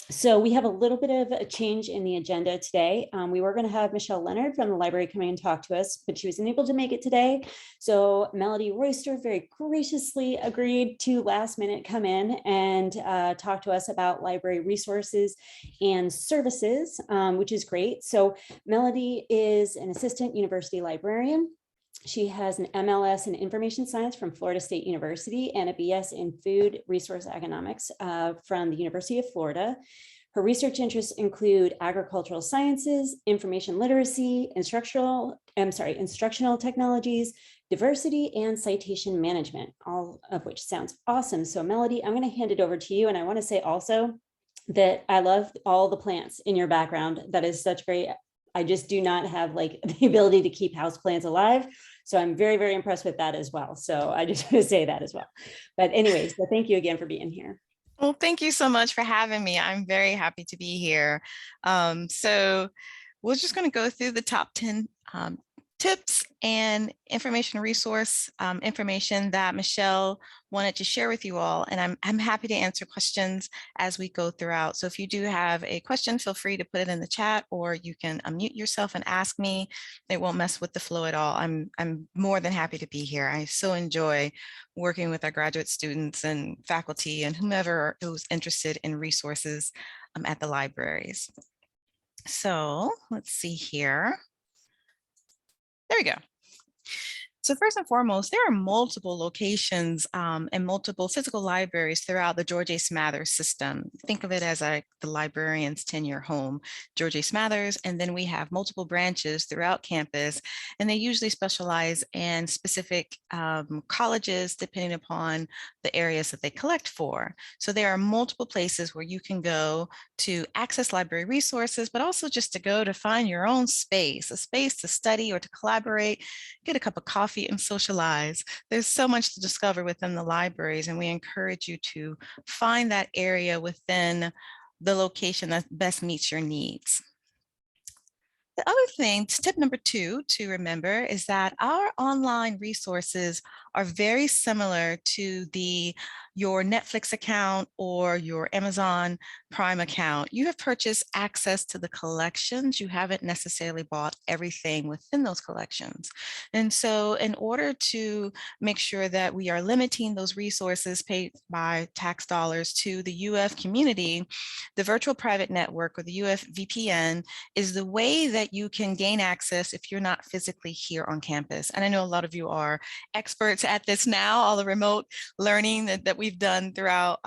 So we have a little bit of a change in the agenda today. We were going to have Michelle Leonard from the library coming and talk to us, but she was unable to make it today. So Melody Royster very graciously agreed to last minute come in and talk to us about library resources and services, which is great. So Melody is an assistant university librarian. She has an MLS in information science from Florida State University and a BS in food resource economics from the University of Florida. Her research interests include agricultural sciences, information literacy, instructional technologies, diversity, and citation management, all of which sounds awesome. So Melody, I'm going to hand it over to you. And I want to say also that I love all the plants in your background. That is such great. I just do not have like the ability to keep house plants alive. So I'm very, very impressed with that as well. So I just want to say that as well. But anyways, so thank you again for being here. Well, thank you so much for having me. I'm very happy to be here. So we're just going to go through the top 10 tips and information resource information that Michelle wanted to share with you all. And I'm happy to answer questions as we go throughout. So if you do have a question, feel free to put it in the chat, or you can unmute yourself and ask me. It won't mess with the flow at all. I'm more than happy to be here. I so enjoy working with our graduate students and faculty and whomever who's interested in resources at the libraries. So let's see here. There we go. So first and foremost, there are multiple locations and multiple physical libraries throughout the George A. Smathers system. Think of it as the librarian's 10-year home, George A. Smathers, and then we have multiple branches throughout campus, and they usually specialize in specific colleges depending upon the areas that they collect for. So there are multiple places where you can go to access library resources, but also just to go to find your own space, a space to study or to collaborate, get a cup of coffee and socialize. There's so much to discover within the libraries, and we encourage you to find that area within the location that best meets your needs. The other thing, tip number 2 to remember, is that our online resources are very similar to your Netflix account or your Amazon Prime account. You have purchased access to the collections. You haven't necessarily bought everything within those collections. And so in order to make sure that we are limiting those resources paid by tax dollars to the UF community, the virtual private network, or the UF VPN, is the way that you can gain access if you're not physically here on campus. And I know a lot of you are experts at this now, all the remote learning that we've done throughout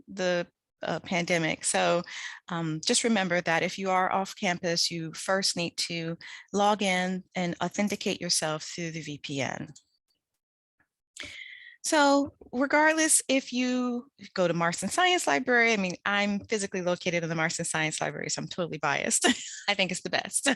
the pandemic. So just remember that if you are off campus, you first need to log in and authenticate yourself through the VPN. So regardless, if you go to Marston Science Library, I mean, I'm physically located in the Marston Science Library, so I'm totally biased. I think it's the best.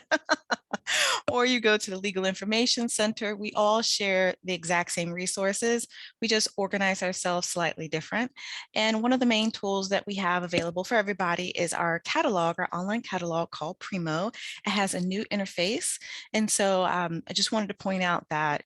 Or you go to the Legal Information Center, we all share the exact same resources. We just organize ourselves slightly different. And one of the main tools that we have available for everybody is our catalog, our online catalog called Primo. It has a new interface. And so I just wanted to point out that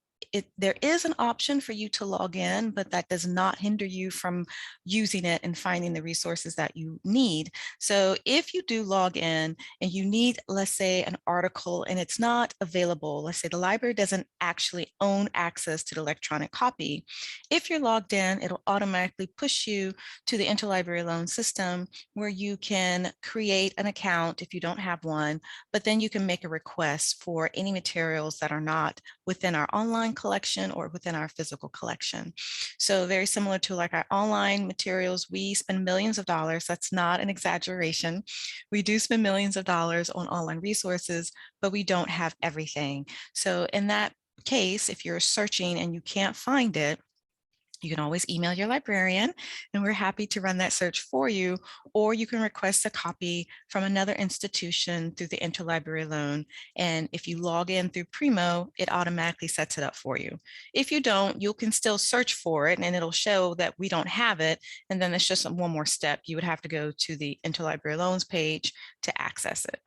there is an option for you to log in, but that does not hinder you from using it and finding the resources that you need. So if you do log in and you need, let's say, an article and it's not available, let's say the library doesn't actually own access to the electronic copy, if you're logged in, it'll automatically push you to the interlibrary loan system where you can create an account if you don't have one, but then you can make a request for any materials that are not within our online collection or within our physical collection. So very similar to like our online materials, we spend millions of dollars. That's not an exaggeration. We do spend millions of dollars on online resources, but we don't have everything. So in that case, if you're searching and you can't find it, you can always email your librarian and we're happy to run that search for you, or you can request a copy from another institution through the interlibrary loan. And if you log in through Primo, it automatically sets it up for you. If you don't, you can still search for it and it'll show that we don't have it. And then it's just one more step. You would have to go to the interlibrary loans page to access it.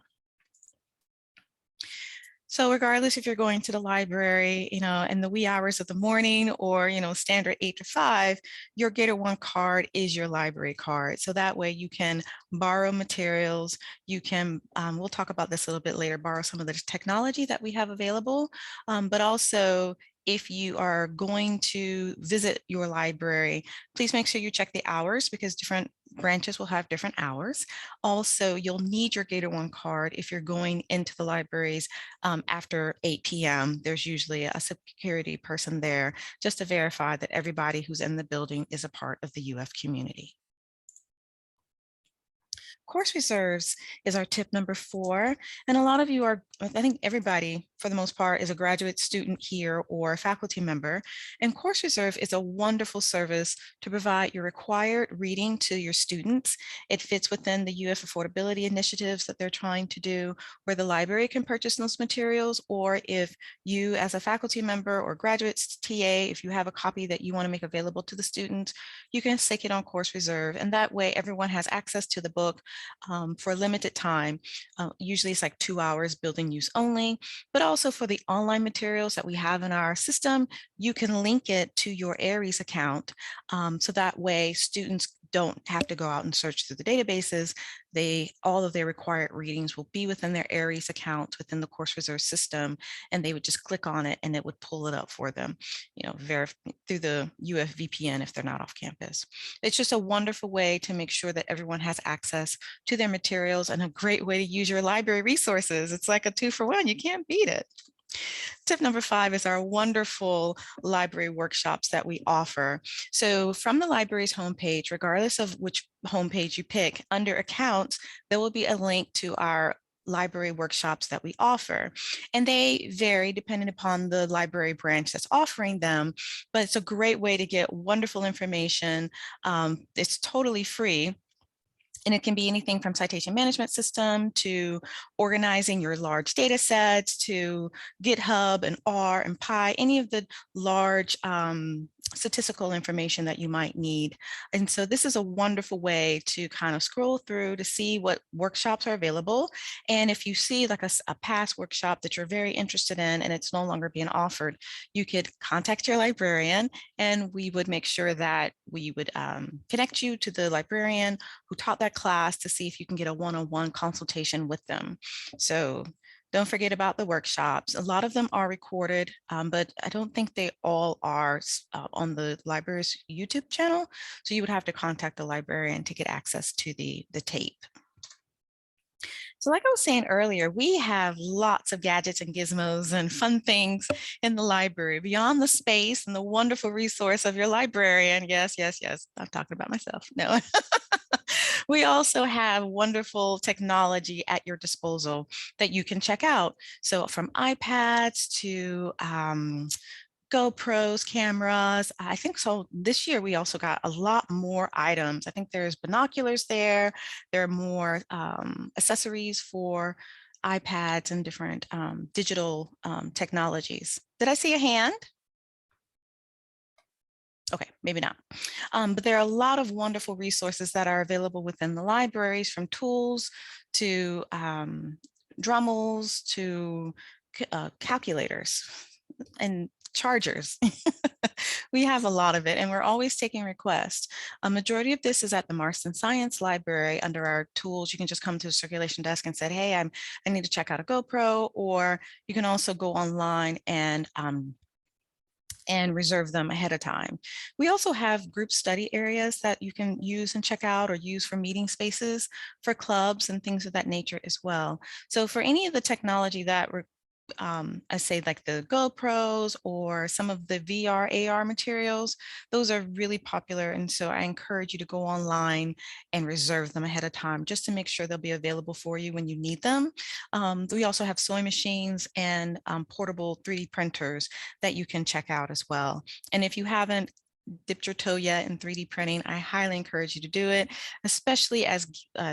So regardless if you're going to the library, in the wee hours of the morning or, standard 8 to 5, your Gator One card is your library card. So that way you can borrow materials. You can, we'll talk about this a little bit later, borrow some of the technology that we have available, but also if you are going to visit your library, please make sure you check the hours because different branches will have different hours. Also, you'll need your Gator One card if you're going into the libraries after 8 p.m. There's usually a security person there just to verify that everybody who's in the building is a part of the UF community. Course reserves is our tip number 4. And a lot of you are, I think everybody for the most part is a graduate student here or a faculty member. And course reserve is a wonderful service to provide your required reading to your students. It fits within the UF affordability initiatives that they're trying to do, where the library can purchase those materials, or if you as a faculty member or graduate TA, if you have a copy that you want to make available to the students, you can stick it on course reserve. And that way everyone has access to the book for a limited time. Usually it's like 2 hours building use only, but also for the online materials that we have in our system, you can link it to your Aries account. So that way students don't have to go out and search through the databases. All of their required readings will be within their Aries account within the course reserve system, and they would just click on it and it would pull it up for them, through the UF VPN if they're not off campus. It's just a wonderful way to make sure that everyone has access to their materials and a great way to use your library resources. It's like a 2-for-1, you can't beat it. Tip number 5 is our wonderful library workshops that we offer. So from the library's homepage, regardless of which homepage you pick, under accounts, there will be a link to our library workshops that we offer. And they vary depending upon the library branch that's offering them, but it's a great way to get wonderful information. It's totally free. And it can be anything from citation management system to organizing your large data sets to GitHub and R and Pi, any of the large statistical information that you might need. And so this is a wonderful way to kind of scroll through to see what workshops are available. And if you see like a past workshop that you're very interested in and it's no longer being offered, you could contact your librarian and we would make sure that we would connect you to the librarian who taught that class to see if you can get a one-on-one consultation with them. So don't forget about the workshops. A lot of them are recorded, but I don't think they all are on the library's YouTube channel. So you would have to contact the librarian to get access to the tape. So like I was saying earlier, we have lots of gadgets and gizmos and fun things in the library beyond the space and the wonderful resource of your librarian. Yes, yes, yes. I'm talking about myself. No. We also have wonderful technology at your disposal that you can check out. So from iPads to GoPros, cameras. I think so this year we also got a lot more items. I think there's binoculars there. There are more accessories for iPads and different digital technologies. Did I see a hand? Okay, maybe not. But there are a lot of wonderful resources that are available within the libraries, from tools to Dremels to calculators and chargers. We have a lot of it and we're always taking requests. A majority of this is at the Marston Science Library under our tools. You can just come to the circulation desk and say, hey, I need to check out a GoPro, or you can also go online and reserve them ahead of time. We also have group study areas that you can use and check out or use for meeting spaces for clubs and things of that nature as well. So for any of the technology that I say like the GoPros or some of the VR, AR materials, those are really popular. And so I encourage you to go online and reserve them ahead of time just to make sure they'll be available for you when you need them. We also have sewing machines and portable 3D printers that you can check out as well. And if you haven't dipped your toe yet in 3D printing, I highly encourage you to do it, especially as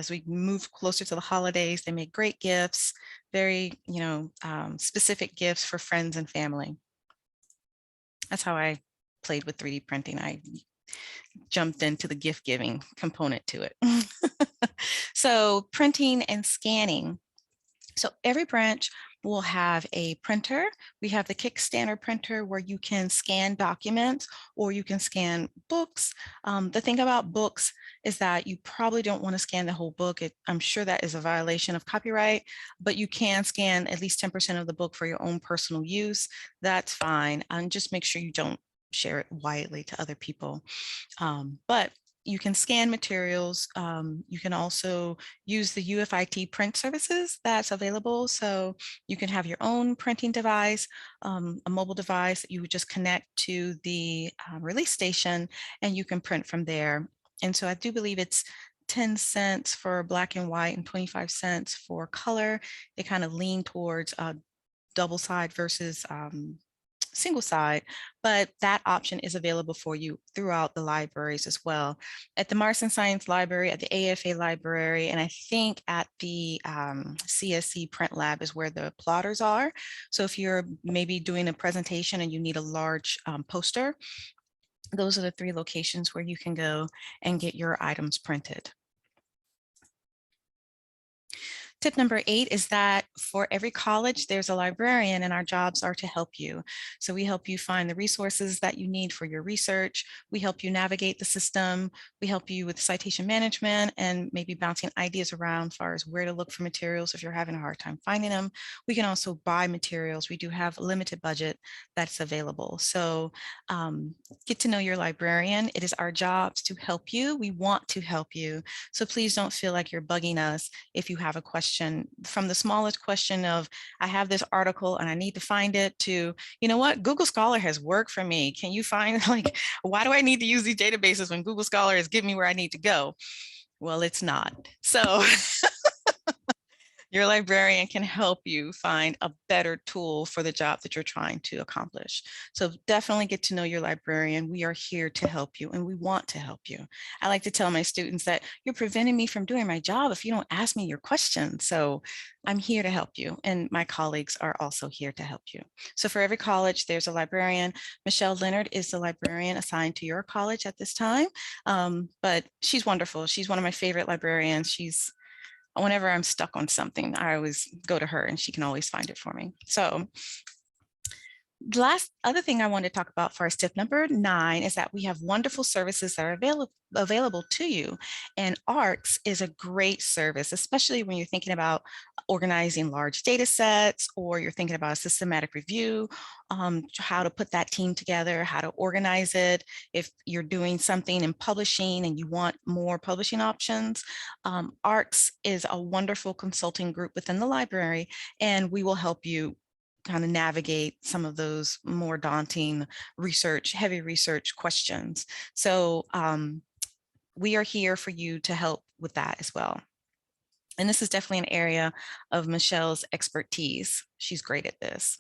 we move closer to the holidays. They make great gifts, very, specific gifts for friends and family. That's how I played with 3D printing. I jumped into the gift giving component to it. So printing and scanning. So every branch will have a printer. We have the Kickstanner printer where you can scan documents or you can scan books. The thing about books is that you probably don't want to scan the whole book. I'm sure that is a violation of copyright, but you can scan at least 10% of the book for your own personal use. That's fine. And just make sure you don't share it widely to other people. But you can scan materials. You can also use the UFIT print services that's available. So you can have your own printing device, a mobile device that you would just connect to the release station, and you can print from there. And so I do believe it's 10 cents for black and white and 25 cents for color. They kind of lean towards double side versus single side, but that option is available for you throughout the libraries as well. At the Marston Science Library, at the AFA Library, and I think at the CSC Print Lab is where the plotters are. So if you're maybe doing a presentation and you need a large poster, those are the 3 locations where you can go and get your items printed. Tip number 8 is that for every college, there's a librarian, and our jobs are to help you. So we help you find the resources that you need for your research. We help you navigate the system. We help you with citation management and maybe bouncing ideas around as far as where to look for materials if you're having a hard time finding them. We can also buy materials. We do have a limited budget that's available. So get to know your librarian. It is our jobs to help you. We want to help you. So please don't feel like you're bugging us if you have a question, from the smallest question of, I have this article and I need to find it, to, you know what, Google Scholar has worked for me. Can you find, like, why do I need to use these databases when Google Scholar is giving me where I need to go? Well, it's not. So your librarian can help you find a better tool for the job that you're trying to accomplish. So definitely get to know your librarian. We are here to help you and we want to help you. I like to tell my students that you're preventing me from doing my job if you don't ask me your questions. So I'm here to help you, and my colleagues are also here to help you. So for every college, there's a librarian. Michelle Leonard is the librarian assigned to your college at this time, but she's wonderful. She's one of my favorite librarians. Whenever I'm stuck on something, I always go to her and she can always find it for me. So the last other thing I want to talk about for tip number 9 is that we have wonderful services that are available to you. And ARCS is a great service, especially when you're thinking about organizing large data sets, or you're thinking about a systematic review, how to put that team together, how to organize it. If you're doing something in publishing and you want more publishing options, ARCS is a wonderful consulting group within the library, and we will help you kind of navigate some of those more daunting heavy research questions. So we are here for you to help with that as well. And this is definitely an area of Michelle's expertise. She's great at this.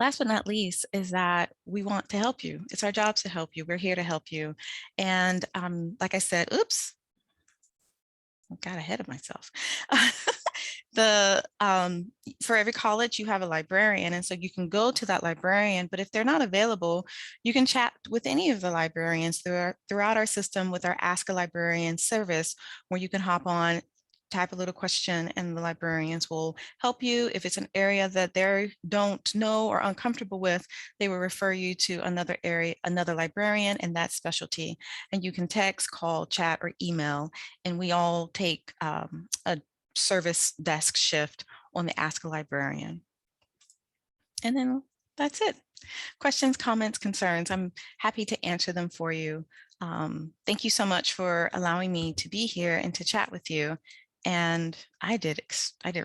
Last but not least is that we want to help you. It's our job to help you. We're here to help you. And like I said, oops, I got ahead of myself. For every college, you have a librarian, and so you can go to that librarian, but if they're not available, you can chat with any of the librarians throughout our system with our Ask a Librarian service, where you can hop on, type a little question, and the librarians will help you. If it's an area that they don't know or uncomfortable with, they will refer you to another librarian in that specialty. And you can text, call, chat, or email, and we all take a service desk shift on the Ask a Librarian. And then that's it. Questions, comments, concerns, I'm happy to answer them for you. Thank you so much for allowing me to be here and to chat with you. And I did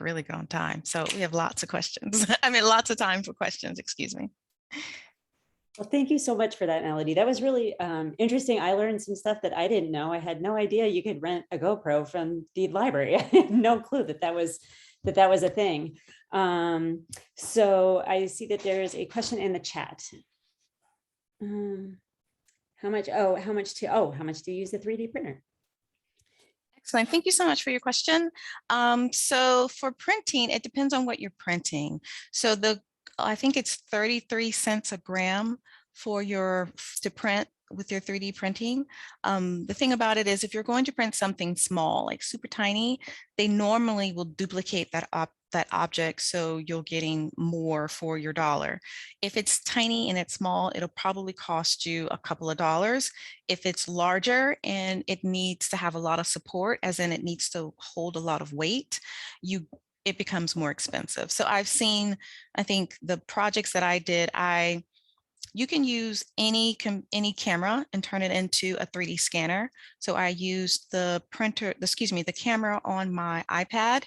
really good on time. So we have lots of questions. I mean, lots of time for questions, excuse me. Well, thank you so much for that, Melody. That was really interesting. I learned some stuff that I didn't know. I had no idea you could rent a GoPro from the library. I had no clue that was a thing. So I see that there's a question in the chat. How much do you use the 3D printer? Excellent. Thank you so much for your question. So for printing, it depends on what you're printing. So I think it's 33 cents a gram to print with your 3D printing. The thing about it is if you're going to print something small, like super tiny, they normally will duplicate that object, so you're getting more for your dollar. If it's tiny and it's small, it'll probably cost you a couple of dollars. If it's larger and it needs to have a lot of support, as in it needs to hold a lot of weight, it becomes more expensive. So I've seen, I think the projects that I did, you can use any camera and turn it into a 3D scanner. So I used the camera on my iPad,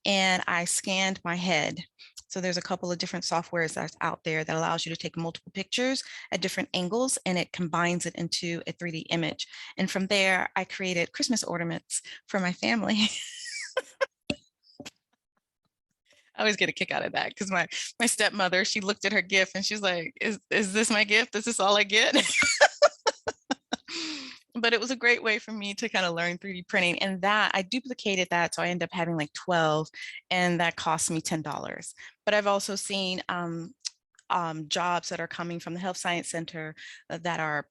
and I scanned my head. So there's a couple of different softwares that's out there that allows you to take multiple pictures at different angles, and it combines it into a 3D image. And from there, I created Christmas ornaments for my family. I always get a kick out of that because my stepmother, she looked at her gift and she's like, is this my gift? Is this all I get? But it was a great way for me to kind of learn 3D printing, and that I duplicated that. So I ended up having like 12, and that cost me $10. But I've also seen jobs that are coming from the Health Science Center that are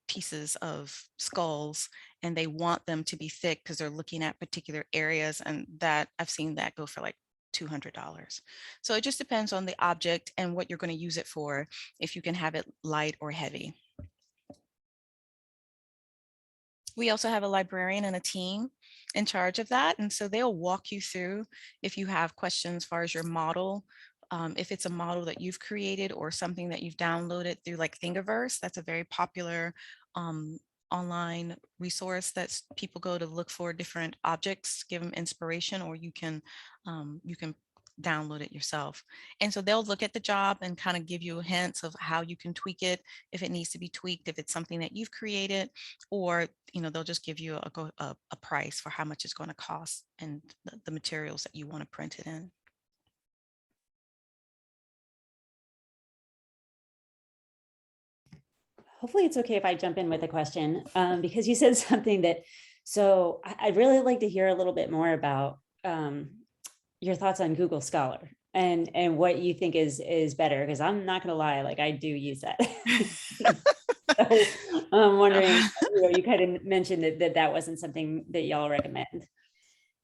pieces of skulls, and they want them to be thick because they're looking at particular areas, and that I've seen that go for like $200. So it just depends on the object and what you're going to use it for, if you can have it light or heavy. We also have a librarian and a team in charge of that. And so they'll walk you through if you have questions as far as your model. If it's a model that you've created or something that you've downloaded through like Thingiverse, that's a very popular online resource that people go to look for different objects, give them inspiration, or you can download it yourself. And so they'll look at the job and kind of give you hints of how you can tweak it if it needs to be tweaked, if it's something that you've created, or they'll just give you a price for how much it's going to cost and the materials that you want to print it in. Hopefully it's okay if I jump in with a question, because you said something that, so I'd really like to hear a little bit more about your thoughts on Google Scholar and what you think is better, because I'm not going to lie, like I do use that. So I'm wondering, you kind of mentioned that wasn't something that y'all recommend.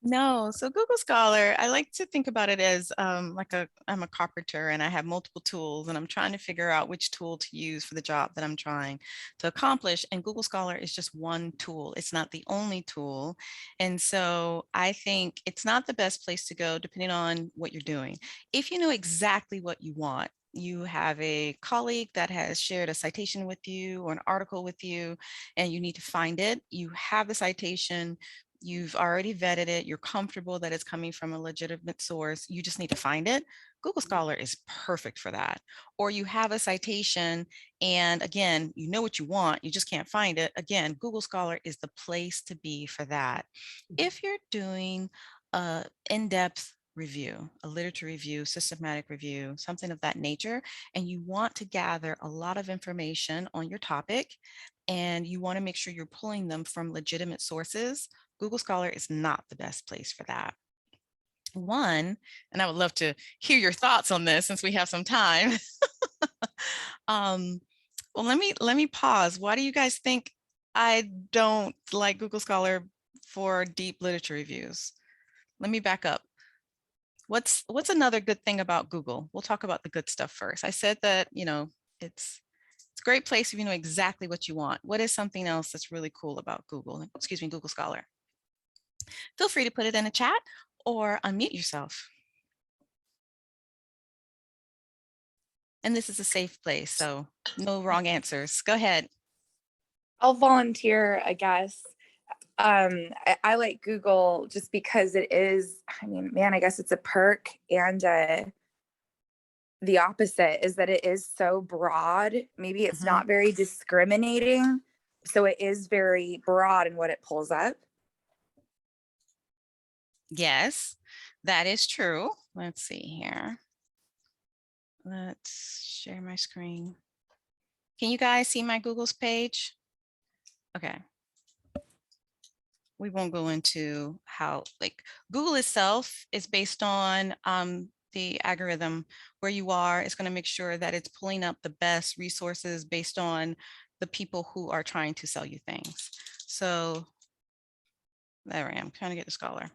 No, so Google Scholar, I like to think about it as I'm a carpenter and I have multiple tools and I'm trying to figure out which tool to use for the job that I'm trying to accomplish. And Google Scholar is just one tool. It's not the only tool. And so I think it's not the best place to go depending on what you're doing. If you know exactly what you want, you have a colleague that has shared a citation with you or an article with you, and you need to find it, you have the citation, you've already vetted it, you're comfortable that it's coming from a legitimate source, you just need to find it. Google Scholar is perfect for that. Or you have a citation and again, you know what you want, you just can't find it. Again, Google Scholar is the place to be for that. If you're doing an in-depth review, a literature review, systematic review, something of that nature, and you want to gather a lot of information on your topic, and you want to make sure you're pulling them from legitimate sources, Google Scholar is not the best place for that. One, and I would love to hear your thoughts on this since we have some time. Well, let me pause. Why do you guys think I don't like Google Scholar for deep literature reviews? Let me back up. What's another good thing about Google? We'll talk about the good stuff first. I said that, it's a great place if you know exactly what you want. What is something else that's really cool about Google Scholar? Feel free to put it in the chat or unmute yourself. And this is a safe place, so no wrong answers. Go ahead. I'll volunteer, I guess. I like Google just because it is, I guess it's a perk, and the opposite is that it is so broad. Maybe it's not very discriminating. So it is very broad in what it pulls up. Yes, that is true. Let's see here. Let's share my screen. Can you guys see my Google's page? Okay. We won't go into how, Google itself is based on the algorithm where you are. It's going to make sure that it's pulling up the best resources based on the people who are trying to sell you things. So there I am trying to get the Scholar.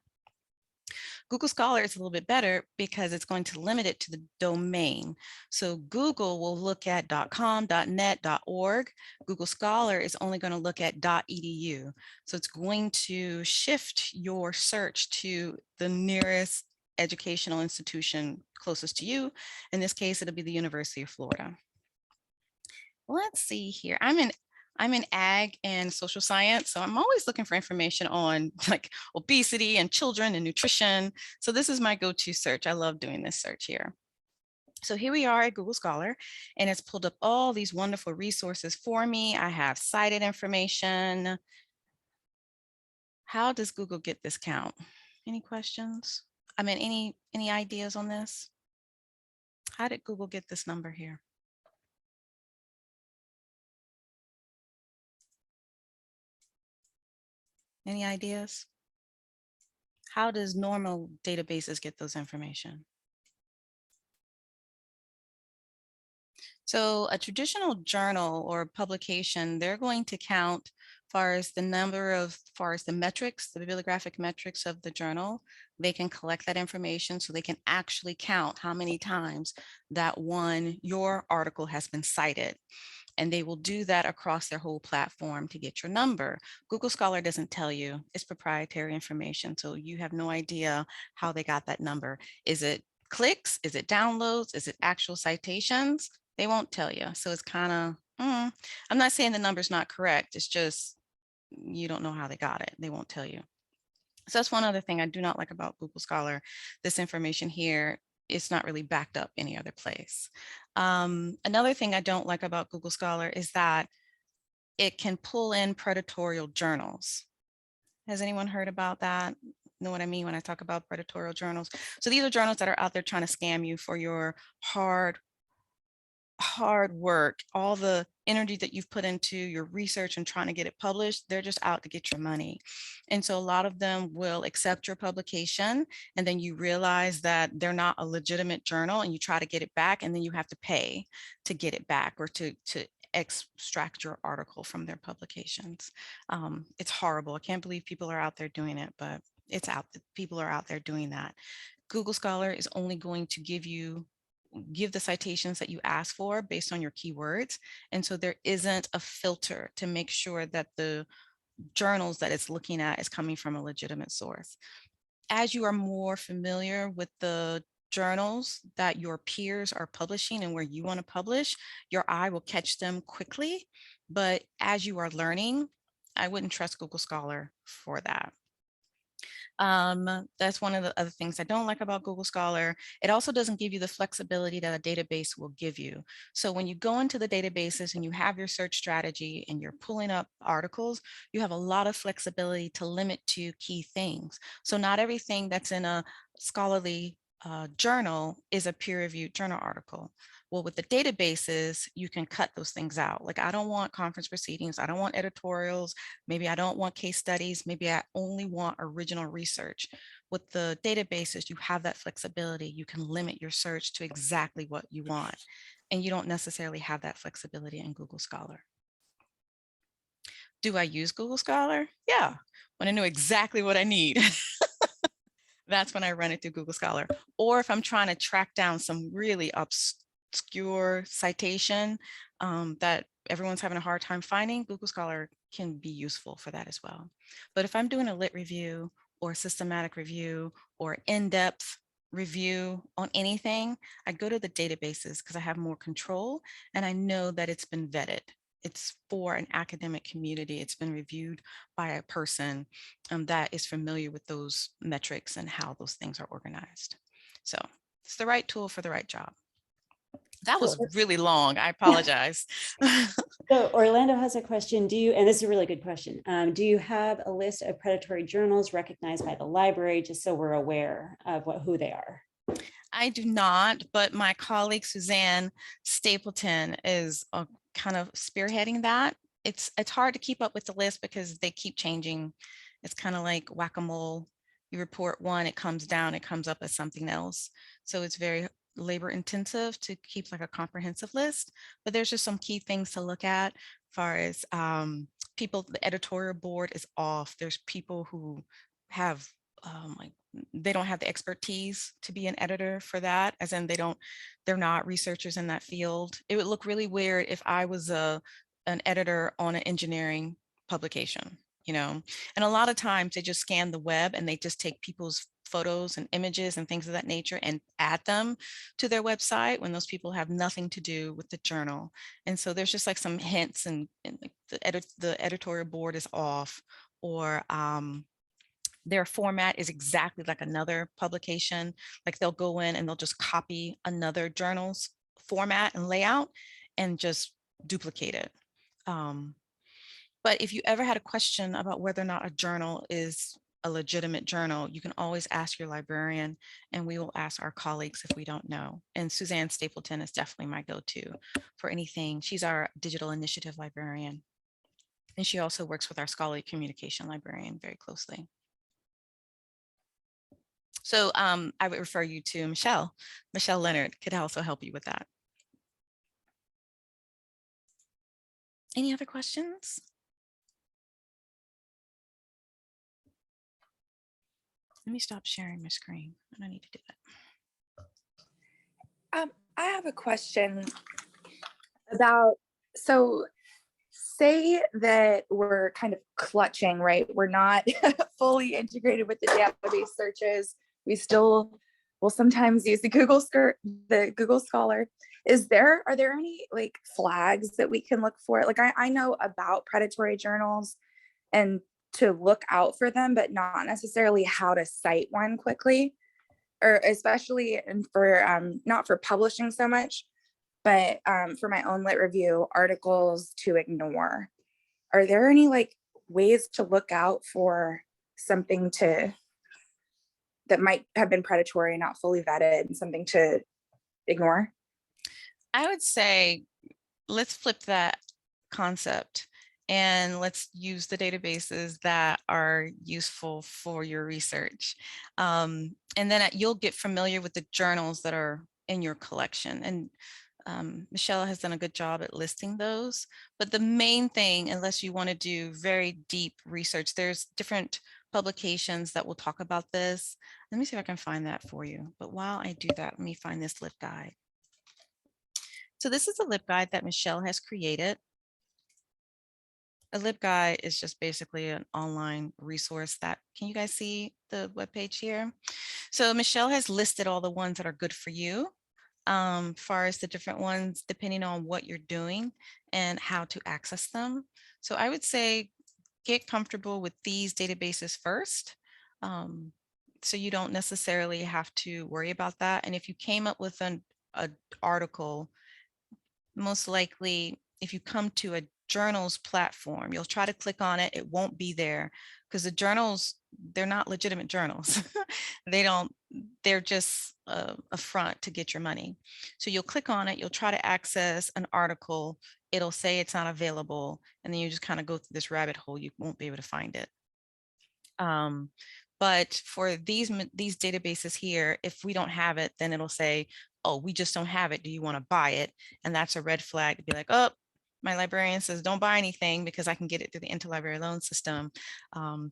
Google Scholar is a little bit better because it's going to limit it to the domain. So Google will look at .com, .net, .org. Google Scholar is only going to look at .edu. So it's going to shift your search to the nearest educational institution closest to you. In this case, it'll be the University of Florida. Let's see here. I'm in ag and social science, so I'm always looking for information on like obesity and children and nutrition. So this is my go-to search. I love doing this search here. So here we are at Google Scholar, and it's pulled up all these wonderful resources for me. I have cited information. How does Google get this count? Any questions? I mean, any ideas on this? How did Google get this number here? Any ideas? How does normal databases get those information? So a traditional journal or publication, they're going to count far as the metrics, the bibliographic metrics of the journal. They can collect that information so they can actually count how many times that your article has been cited. And they will do that across their whole platform to get your number. Google Scholar doesn't tell you. It's proprietary information, so you have no idea how they got that number. Is it clicks? Is it downloads? Is it actual citations? They won't tell you. So it's kind of, I'm not saying the number's not correct. It's just, you don't know how they got it. They won't tell you. So that's one other thing I do not like about Google Scholar. This information here, it's not really backed up any other place. Another thing I don't like about Google Scholar is that it can pull in predatory journals. Has anyone heard about that? Know what I mean when I talk about predatory journals? So these are journals that are out there trying to scam you for your hard work, all the energy that you've put into your research and trying to get it published. They're just out to get your money. And so a lot of them will accept your publication, and then you realize that they're not a legitimate journal, and you try to get it back, and then you have to pay to get it back or to extract your article from their publications. It's horrible. I can't believe people are out there doing it, but it's out. People are out there doing that. Google Scholar is only going to give the citations that you ask for based on your keywords. And so there isn't a filter to make sure that the journals that it's looking at is coming from a legitimate source. As you are more familiar with the journals that your peers are publishing and where you want to publish, your eye will catch them quickly. But as you are learning, I wouldn't trust Google Scholar for that. That's one of the other things I don't like about Google Scholar. It also doesn't give you the flexibility that a database will give you. So when you go into the databases and you have your search strategy and you're pulling up articles, you have a lot of flexibility to limit to key things. So not everything that's in a scholarly journal is a peer-reviewed journal article. Well, with the databases, you can cut those things out. Like, I don't want conference proceedings. I don't want editorials. Maybe I don't want case studies. Maybe I only want original research. With the databases, you have that flexibility. You can limit your search to exactly what you want. And you don't necessarily have that flexibility in Google Scholar. Do I use Google Scholar? Yeah, when I know exactly what I need. That's when I run it through Google Scholar. Or if I'm trying to track down some really obscure citation that everyone's having a hard time finding, Google Scholar can be useful for that as well. But if I'm doing a lit review or systematic review or in-depth review on anything, I go to the databases because I have more control and I know that it's been vetted. It's for an academic community. It's been reviewed by a person that is familiar with those metrics and how those things are organized. So it's the right tool for the right job. That was really long. I apologize. So Orlando has a question. And this is a really good question. Do you have a list of predatory journals recognized by the library, just so we're aware of who they are? I do not, but my colleague Suzanne Stapleton is kind of spearheading that. It's hard to keep up with the list because they keep changing. It's kind of like whack-a-mole. You report one, it comes down, it comes up as something else. So it's very labor intensive to keep like a comprehensive list, but there's just some key things to look at. far as people, the editorial board is off. There's people who have like, they don't have the expertise to be an editor for that, as in they're not researchers in that field. It would look really weird if I was an editor on an engineering publication, you know. And a lot of times they just scan the web and they just take people's photos and images and things of that nature and add them to their website when those people have nothing to do with the journal. And so there's just like some hints, and like the editorial board is off, or their format is exactly like another publication. Like they'll go in and they'll just copy another journal's format and layout and just duplicate it. But if you ever had a question about whether or not a journal is a legitimate journal, you can always ask your librarian, and we will ask our colleagues if we don't know. And Suzanne Stapleton is definitely my go-to for anything. She's our digital initiative librarian. And she also works with our scholarly communication librarian very closely. So I would refer you to Michelle. Michelle Leonard could also help you with that. Any other questions? Let me stop sharing my screen. I don't need to do that. I have a question about, so say that we're kind of clutching, right? We're not fully integrated with the database searches. We still will sometimes use the Google Scholar. Are there any like flags that we can look for? Like I know about predatory journals and to look out for them, but not necessarily how to cite one quickly, or especially and for not for publishing so much, but for my own lit review articles to ignore. Are there any like ways to look out for something that might have been predatory, not fully vetted, and something to ignore? I would say, let's flip that concept and let's use the databases that are useful for your research. And then you'll get familiar with the journals that are in your collection. And Michelle has done a good job at listing those. But the main thing, unless you want to do very deep research, there's different publications that will talk about this. Let me see if I can find that for you. But while I do that, let me find this LibGuy. So this is a LibGuide that Michelle has created. A LibGuy is just basically an online resource that, can you guys see the webpage here? So Michelle has listed all the ones that are good for you, far as the different ones, depending on what you're doing and how to access them. So I would say get comfortable with these databases first. So you don't necessarily have to worry about that. And if you came up with an article, most likely if you come to a journals platform, you'll try to click on it, it won't be there because the journals, they're not legitimate journals. They're just a front to get your money. So you'll click on it, you'll try to access an article, it'll say it's not available, and then you just kind of go through this rabbit hole, you won't be able to find it. But for these databases here, if we don't have it, then it'll say, oh, we just don't have it. Do you want to buy it? And that's a red flag to be like, oh, my librarian says don't buy anything because I can get it through the interlibrary loan system.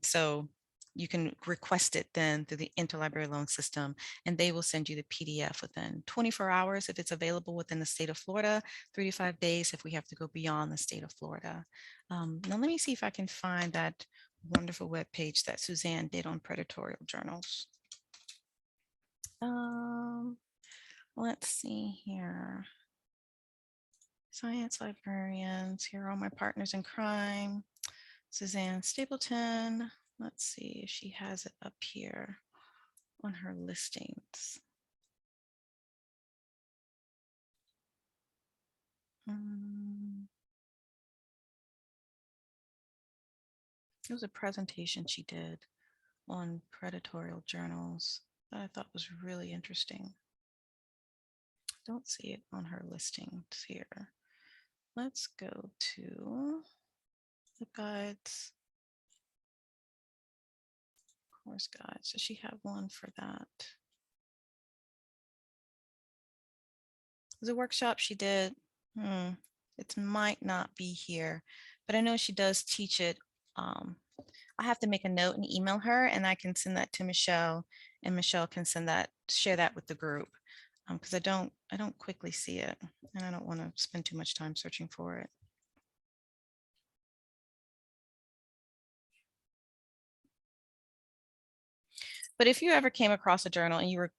So you can request it then through the interlibrary loan system, and they will send you the PDF within 24 hours if it's available within the state of Florida, 3 to 5 days if we have to go beyond the state of Florida. Now let me see if I can find that wonderful web page that Suzanne did on predatory journals. Let's see here. Science librarians, here are all my partners in crime. Suzanne Stapleton. Let's see if she has it up here on her listings. It was a presentation she did on predatory journals that I thought was really interesting. Don't see it on her listings here. Let's go to the guides, course guides. Does she have one for that? It was a workshop she did. It might not be here, but I know she does teach it. I have to make a note and email her, and I can send that to Michelle, and Michelle can share that with the group, because I don't quickly see it, and I don't want to spend too much time searching for it. But if you ever came across a journal and you were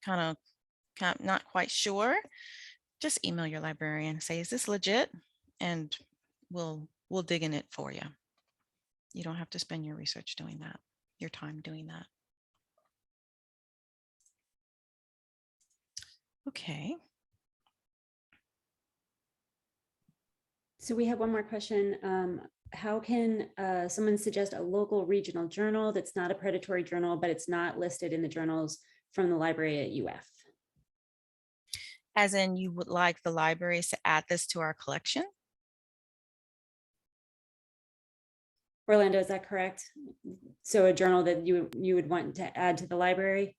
kind of not quite sure, just email your librarian and say, is this legit? And we'll dig in it for you. You don't have to spend your research doing that, your time doing that. Okay. So we have one more question. How can someone suggest a local regional journal that's not a predatory journal, but it's not listed in the journals from the library at UF? As in, you would like the libraries to add this to our collection? Orlando, is that correct? So a journal that you would want to add to the library?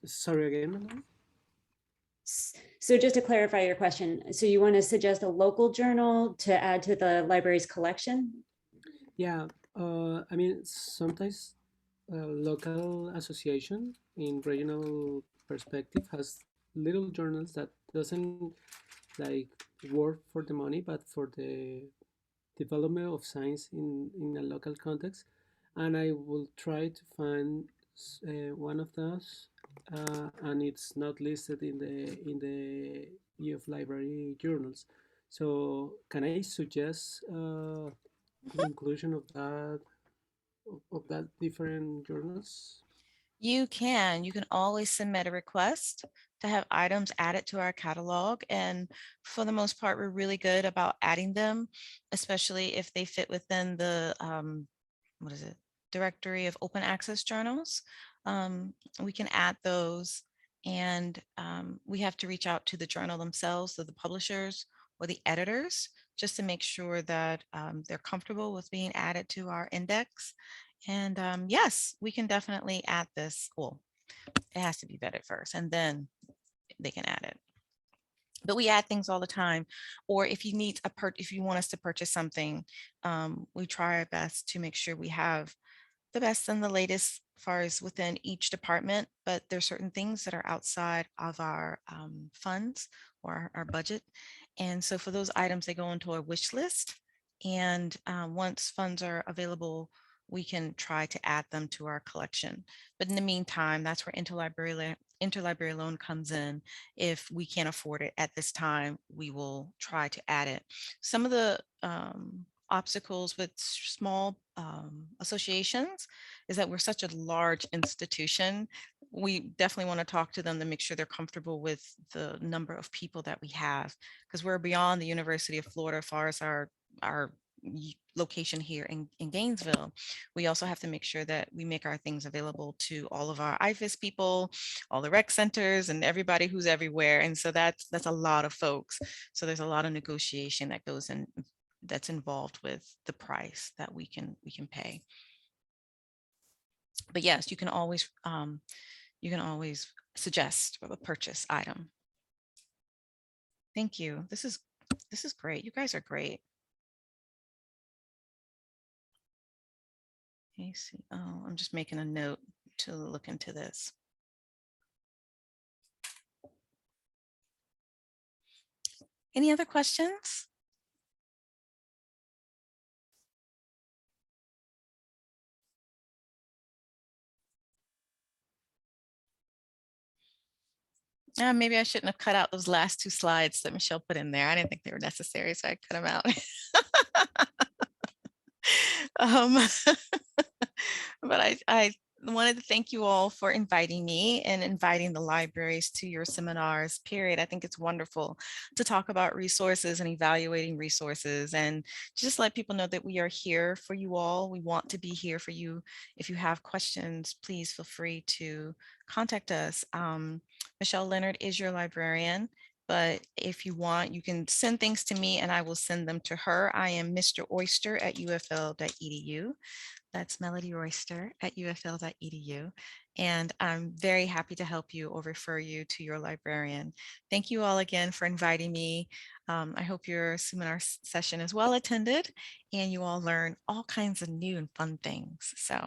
Sorry again. So just to clarify your question, so you want to suggest a local journal to add to the library's collection? Yeah, I mean, sometimes local association in regional perspective has little journals that doesn't like work for the money, but for the development of science in a local context. And I will try to find one of those, and it's not listed in the UF library journals. So can I suggest the inclusion of that different journals? You can always submit a request to have items added to our catalog. And for the most part, we're really good about adding them, especially if they fit within the, what is it, directory of open access journals. We can add those, and we have to reach out to the journal themselves, so the publishers or the editors, just to make sure that they're comfortable with being added to our index. And yes, we can definitely add this. Well, it has to be vetted first, and then they can add it. But we add things all the time. Or if you need if you want us to purchase something, we try our best to make sure we have the best and the latest as far as within each department. But there's certain things that are outside of our funds or our budget. And so for those items, they go into a wish list. And once funds are available, we can try to add them to our collection. But in the meantime, that's where interlibrary loan comes in. If we can't afford it at this time, we will try to add it. Some of the obstacles with small associations is that we're such a large institution. We definitely want to talk to them to make sure they're comfortable with the number of people that we have, because we're beyond the University of Florida as far as our location here in Gainesville. We also have to make sure that we make our things available to all of our IFAS people, all the rec centers, and everybody who's everywhere. And so that's a lot of folks. So there's a lot of negotiation that goes in, that's involved with the price that we can pay. But yes, you can always suggest a purchase item. Thank you. This is great. You guys are great. Okay, see. Oh, I'm just making a note to look into this. Any other questions? Maybe I shouldn't have cut out those last 2 slides that Michelle put in there. I didn't think they were necessary, so I cut them out. But I wanted to thank you all for inviting me and inviting the libraries to your seminars, period. I think it's wonderful to talk about resources and evaluating resources, and just let people know that we are here for you all. We want to be here for you. If you have questions, please feel free to contact us. Michelle Leonard is your librarian, but if you want, you can send things to me and I will send them to her. I am Mr. Oyster at ufl.edu. That's Melody Royster at ufl.edu. And I'm very happy to help you or refer you to your librarian. Thank you all again for inviting me. I hope your seminar session is well attended and you all learn all kinds of new and fun things. So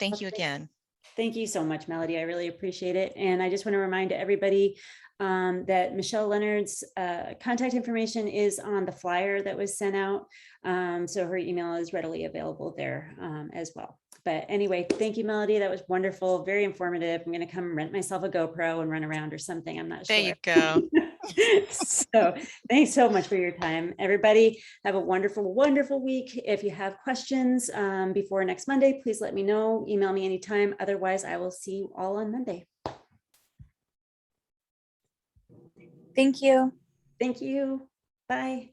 thank you again. Thank you so much, Melody. I really appreciate it. And I just want to remind everybody that Michelle Leonard's contact information is on the flyer that was sent out. So her email is readily available there as well. But anyway, thank you, Melody. That was wonderful, very informative. I'm going to come rent myself a GoPro and run around or something. I'm not sure. There you go. So thanks so much for your time. Everybody have a wonderful, wonderful week. If you have questions before next Monday, please let me know. Email me anytime. Otherwise, I will see you all on Monday. Thank you. Thank you. Bye.